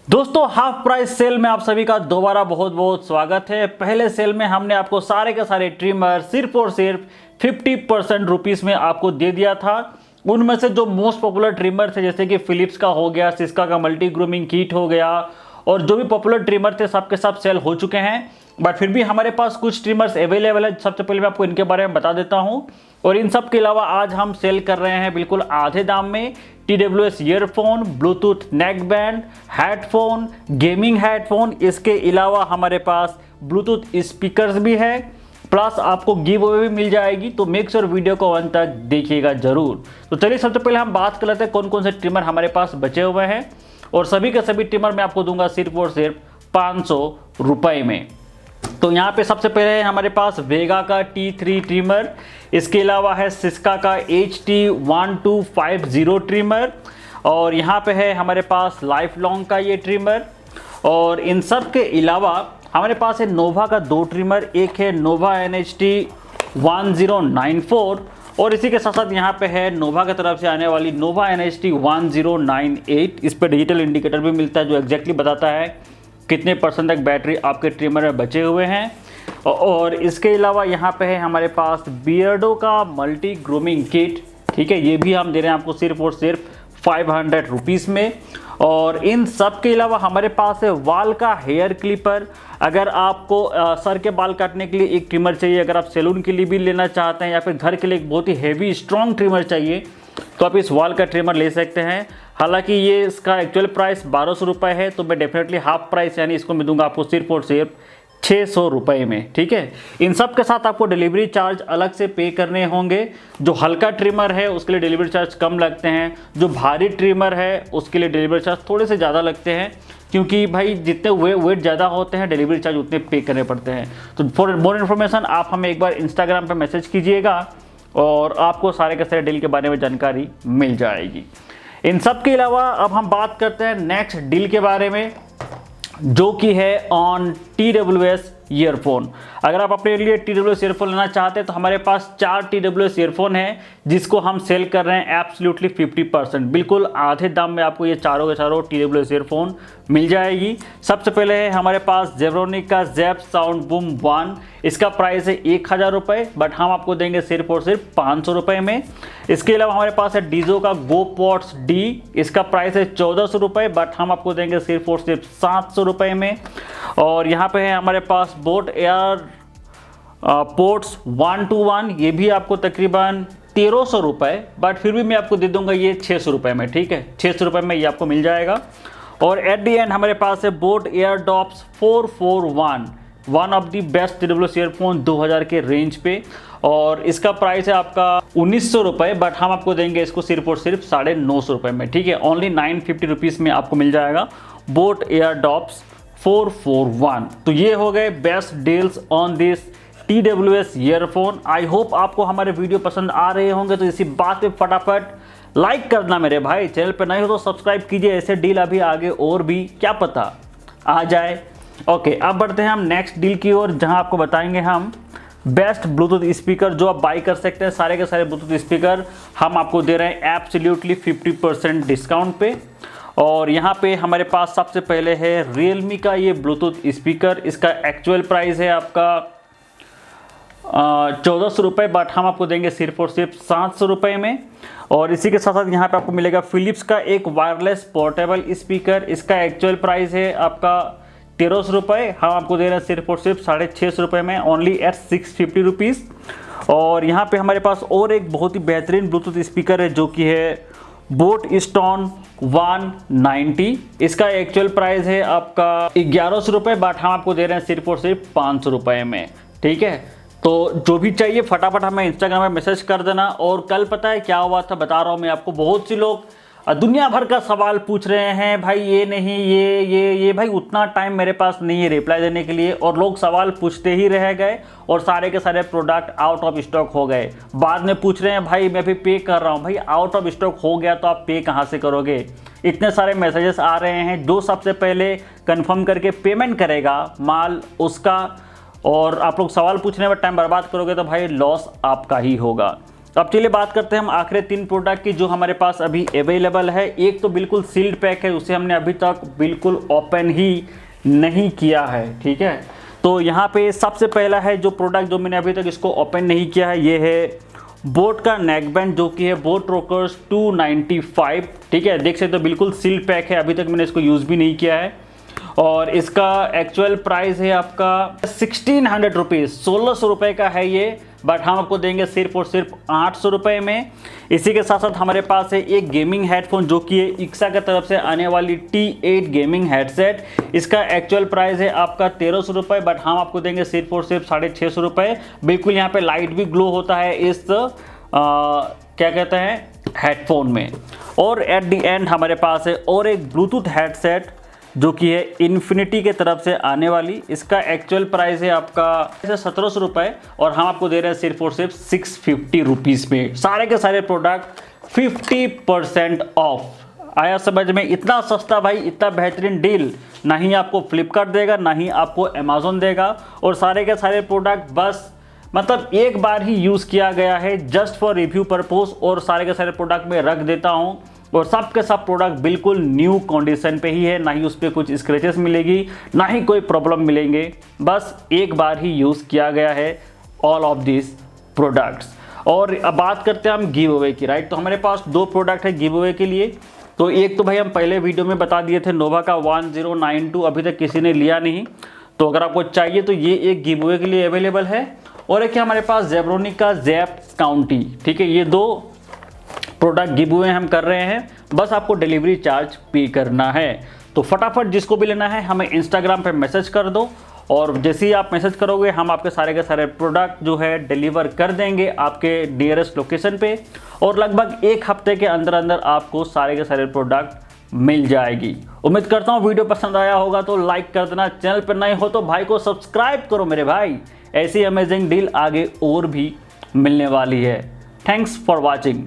दोस्तों half price cell में आप सभी का दोबारा बहुत बहुत स्वागत है। पहले सेल में हमने आपको सारे के सारे ट्रिमर सिर्फ और सिर्फ 50% रुपीज़ में आपको दे दिया था। उनमें से जो मोस्ट पॉपुलर ट्रिमर थे जैसे कि फिलिप्स का हो गया, सिस्का का मल्टी ग्रूमिंग किट हो गया और जो भी पॉपुलर ट्रिमर थे सबके सब सेल हो चुके हैं। बट फिर भी हमारे पास कुछ ट्रिमर्स अवेलेबल है। सबसे पहले मैं आपको इनके बारे में बता देता हूँ। और इन सब के अलावा आज हम सेल कर रहे हैं बिल्कुल आधे दाम में TWS earphone, Bluetooth neck band, headphone, gaming headphone. इसके अलावा हमारे पास ब्लूटूथ स्पीकर्स भी है, प्लस आपको गिव अवे भी मिल जाएगी। तो मेक श्योर वीडियो को अंत तक देखिएगा जरूर। तो चलिए सबसे पहले हम बात कर लेते हैं कौन कौन से ट्रिमर हमारे पास बचे हुए हैं। और सभी के सभी ट्रिमर मैं आपको दूंगा सिर्फ और सिर्फ 500 रुपये में। तो यहाँ पे सबसे पहले है हमारे पास वेगा का T3 ट्रिमर। इसके अलावा है सिस्का का HT1250 ट्रिमर। और यहाँ पे है हमारे पास लाइफ लॉन्ग का ये ट्रिमर। और इन सब के अलावा हमारे पास है नोवा का 2 ट्रिमर। एक है नोवा NHT1094 और इसी के साथ साथ यहाँ पे है नोवा की तरफ से आने वाली नोवा NHT1098। इस पर डिजिटल इंडिकेटर भी मिलता है जो एग्जैक्टली बताता है कितने % तक बैटरी आपके ट्रिमर में बचे हुए हैं। और इसके अलावा यहाँ पे है हमारे पास बियर्डो का मल्टी ग्रूमिंग किट। ठीक है, ये भी हम दे रहे हैं आपको सिर्फ और सिर्फ 500 रुपीज़ में। और इन सब के अलावा हमारे पास है वाल का हेयर क्लिपर। अगर आपको सर के बाल काटने के लिए एक ट्रिमर चाहिए, अगर आप सैलून के लिए भी लेना चाहते हैं या फिर घर के लिए एक बहुत ही हैवी स्ट्रॉन्ग ट्रिमर चाहिए तो आप इस वाल का ट्रिमर ले सकते हैं। हालांकि ये इसका एक्चुअल प्राइस 1200 रुपये है, तो मैं डेफिनेटली हाफ प्राइस यानी इसको मैं दूंगा आपको सिर्फ और सिर्फ 600 रुपये में। ठीक है, इन सब के साथ आपको डिलीवरी चार्ज अलग से पे करने होंगे। जो हल्का ट्रिमर है उसके लिए डिलीवरी चार्ज कम लगते हैं, जो भारी ट्रिमर है उसके लिए डिलीवरी चार्ज थोड़े से ज़्यादा लगते हैं, क्योंकि भाई जितने वेट ज़्यादा होते हैं डिलीवरी चार्ज उतने पे करने पड़ते हैं। तो फॉर मोर इन्फॉर्मेशन आप हमें एक बार इंस्टाग्राम पर मैसेज कीजिएगा और आपको सारे के सारे डील के बारे में जानकारी मिल जाएगी। इन सब के अलावा अब हम बात करते हैं नेक्स्ट डील के बारे में, जो कि है ऑन TWS ईयरफोन। अगर आप अपने लिए TWS ईयरफोन लेना चाहते हैं तो हमारे पास 4 TWS ईयरफोन है जिसको हम सेल कर रहे हैं एब्सोल्युटली 50%। बिल्कुल आधे दाम में आपको ये चारों के चारों TWS ईयरफोन मिल जाएगी। सबसे पहले है हमारे पास जेब्रोनिक का जेब साउंड बूम 1। इसका प्राइस है 1000 रुपये, बट हम आपको देंगे सिर्फ और सिर्फ 500 रुपये में। इसके अलावा हमारे पास है डीजो का GoPods D। इसका प्राइस है 1400 रुपये, बट हम आपको देंगे सिर्फ और सिर्फ 700 रुपये में। और यहाँ पे है हमारे पास बोट एयर पोर्ट्स 1-to-1। ये भी आपको तकरीबन 1300 रुपये, बट फिर भी मैं आपको दे दूंगा ये 600 रुपये में। ठीक है, 600 रुपये में ये आपको मिल जाएगा। और एट दी एंड हमारे पास है boAt Airdopes 441, one of the best TWS earphone 2000 के रेंज पे। और इसका प्राइस है आपका 1900 रुपये, बट हम आपको देंगे इसको सिर्फ और सिर्फ 950 रुपये में। ठीक है, ओनली 950 रुपीज़ में आपको मिल जाएगा बोट एयर डॉप्स 441। तो ये हो गए best deals on this TWS earphone. I hope आपको हमारे वीडियो पसंद आ रहे होंगे, तो इसी बात पे फटाफट लाइक करना मेरे भाई। चैनल पे नए हो तो सब्सक्राइब कीजिए, ऐसे डील अभी आगे और भी क्या पता आ जाए। ओके, अब बढ़ते हैं हम नेक्स्ट डील की ओर, जहां आपको बताएंगे हम बेस्ट ब्लूटूथ स्पीकर जो आप बाई कर सकते हैं। सारे के सारे ब्लूटूथ स्पीकर हम आपको दे रहे हैं एब्सोल्युटली 50% डिस्काउंट पे। और यहाँ पे हमारे पास सबसे पहले है Realme का ये ब्लूटूथ स्पीकर। इसका एक्चुअल प्राइस है आपका 1400 रुपये, बट हम आपको देंगे सिर्फ और सिर्फ 700 रुपये में। और इसी के साथ साथ यहाँ पे आपको मिलेगा फिलिप्स का एक वायरलेस पोर्टेबल स्पीकर। इसका एक्चुअल प्राइस है आपका 1300 रुपये, हम आपको दे रहे हैं सिर्फ और सिर्फ 650 रुपये में, ओनली एट 650 रुपीज़। और यहाँ पे हमारे पास और एक बहुत ही बेहतरीन ब्लूटूथ स्पीकर है जो कि है बोट स्टोन 190। इसका एक्चुअल प्राइस है आपका 1100 रुपये, बट हम आपको दे रहे हैं सिर्फ और सिर्फ 500 रुपये में। ठीक है, तो जो भी चाहिए फटाफट हमें इंस्टाग्राम में मैसेज कर देना। और कल पता है क्या हुआ था, बता रहा हूँ मैं आपको। बहुत सी लोग दुनिया भर का सवाल पूछ रहे हैं, भाई ये नहीं ये भाई उतना टाइम मेरे पास नहीं है रिप्लाई देने के लिए। और लोग सवाल पूछते ही रह गए और सारे के सारे प्रोडक्ट आउट ऑफ स्टॉक हो गए। बाद में पूछ रहे हैं भाई मैं भी पे कर रहा हूँ। भाई आउट ऑफ स्टॉक हो गया तो आप पे कहाँ से करोगे? इतने सारे मैसेजेस आ रहे हैं। जो सबसे पहले कंफर्म करके पेमेंट करेगा माल उसका, और आप लोग सवाल पूछने में टाइम बर्बाद करोगे तो भाई लॉस आपका ही होगा। तो अब चलिए बात करते हैं हम आखिरी 3 प्रोडक्ट की जो हमारे पास अभी अवेलेबल है। एक तो बिल्कुल सील्ड पैक है, उसे हमने अभी तक बिल्कुल ओपन ही नहीं किया है, ठीक है। तो यहाँ पे सबसे पहला है जो प्रोडक्ट जो मैंने अभी तक इसको ओपन नहीं किया है, ये है बोट का नेक बैंड जो कि है बोट रॉकर्स 295, ठीक है। देख सकते हो बिल्कुल सील्ड पैक है, अभी तक मैंने इसको यूज़ भी नहीं किया है। और इसका एक्चुअल प्राइस है आपका 1600 रुपीज़, 1600 रुपये का है ये, बट हम आपको देंगे सिर्फ और सिर्फ 800 रुपये में। इसी के साथ साथ हमारे पास है एक गेमिंग हेडफोन जो कि है इक्सा की तरफ से आने वाली T8 गेमिंग हेडसेट। इसका एक्चुअल प्राइस है आपका 1300 रुपये, बट हम आपको देंगे सिर्फ और सिर्फ 650 रुपये। बिल्कुल यहाँ पे लाइट भी ग्लो होता है इस क्या कहते हैं हेडफोन में। और एट दी एंड हमारे पास है और एक ब्लूटूथ हेडसेट जो कि है इन्फिनिटी के तरफ से आने वाली। इसका एक्चुअल प्राइस है आपका 1700 रुपये और हम आपको दे रहे हैं सिर्फ और सिर्फ 650 रुपीज़ में। सारे के सारे प्रोडक्ट 50% ऑफ। आया समझ में? इतना सस्ता भाई, इतना बेहतरीन डील ना ही आपको फ्लिपकार्ट देगा ना ही आपको अमेजोन देगा। और सारे के सारे प्रोडक्ट बस मतलब एक बार ही यूज़ किया गया है जस्ट फॉर रिव्यू पर्पस, और सारे के सारे प्रोडक्ट में रख देता हूँ। और सब के सब प्रोडक्ट बिल्कुल न्यू कंडीशन पे ही है, ना ही उस पर कुछ स्क्रैचेस मिलेगी ना ही कोई प्रॉब्लम मिलेंगे। बस एक बार ही यूज़ किया गया है ऑल ऑफ दिस प्रोडक्ट्स। और अब बात करते हैं हम गिव अवे की, राइट। तो हमारे पास 2 प्रोडक्ट है गिव अवे के लिए। तो एक तो भाई हम पहले वीडियो में बता दिए थे नोवा का 1092, अभी तक किसी ने लिया नहीं, तो अगर आपको चाहिए तो ये एक गिव अवे के लिए अवेलेबल है। और एक है हमारे पास जेब्रोनिक का जैप काउंटी, ठीक है। ये 2 प्रोडक्ट गिव अवे हम कर रहे हैं, बस आपको डिलीवरी चार्ज पे करना है। तो फटाफट जिसको भी लेना है हमें इंस्टाग्राम पे मैसेज कर दो, और जैसे ही आप मैसेज करोगे हम आपके सारे के सारे प्रोडक्ट जो है डिलीवर कर देंगे आपके नियरेस्ट लोकेशन पे। और लगभग 1 हफ्ते के अंदर अंदर आपको सारे के सारे प्रोडक्ट मिल जाएगी। उम्मीद करता हूँ वीडियो पसंद आया होगा तो लाइक कर देना, चैनल पर नए हो तो भाई को सब्सक्राइब करो मेरे भाई। ऐसी अमेजिंग डील आगे और भी मिलने वाली है। Thanks for watching.